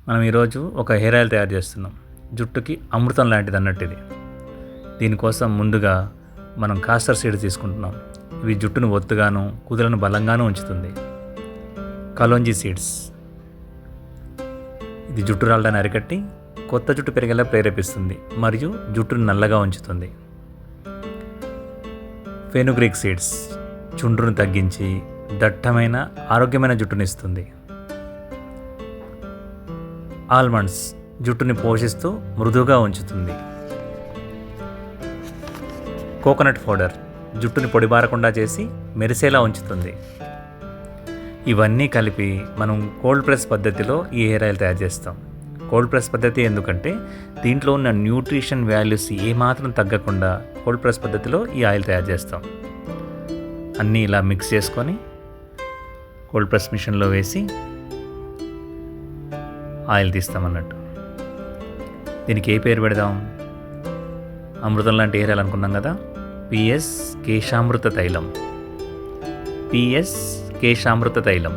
మనం ఈరోజు ఒక హెయిర్ ఆయిల్ తయారు చేస్తున్నాం. జుట్టుకి అమృతం లాంటిది అన్నట్టు ఇది. దీనికోసం ముందుగా మనం కాస్టర్ సీడ్ తీసుకుంటున్నాం. ఇవి జుట్టును ఒత్తుగాను కుదులను బలంగాను ఉంచుతుంది. కలోంజీ సీడ్స్, ఇది జుట్టు రాలడాన్ని అరికట్టి కొత్త జుట్టు పెరిగేలా ప్రేరేపిస్తుంది మరియు జుట్టును నల్లగా ఉంచుతుంది. ఫెనుగ్రీక్ సీడ్స్, చుండ్రును తగ్గించి దట్టమైన ఆరోగ్యమైన జుట్టునిస్తుంది. ఆల్మండ్స్, జుట్టుని పోషిస్తూ మృదువుగా ఉంచుతుంది. కోకోనట్ పౌడర్, జుట్టుని పొడిబారకుండా చేసి మెరిసేలా ఉంచుతుంది. ఇవన్నీ కలిపి మనం కోల్డ్ ప్రెస్ పద్ధతిలో ఈ హెయిర్ ఆయిల్ తయారు చేస్తాం. కోల్డ్ ప్రెస్ పద్ధతి ఎందుకంటే దీంట్లో ఉన్న న్యూట్రిషన్ వాల్యూస్ ఏమాత్రం తగ్గకుండా కోల్డ్ ప్రెస్ పద్ధతిలో ఈ ఆయిల్ తయారు చేస్తాం. అన్నీ ఇలా మిక్స్ చేసుకొని కోల్డ్ ప్రెస్ మిషన్లో వేసి ఆయిల్ తీస్తామన్నట్టు. దీనికి ఏ పేరు పెడదాం? అమృతం లాంటి హెయిర్ ఆయిల్ అనుకున్నాం కదా, పిఎస్ కేశామృత తైలం. పిఎస్ కేశామృత తైలం.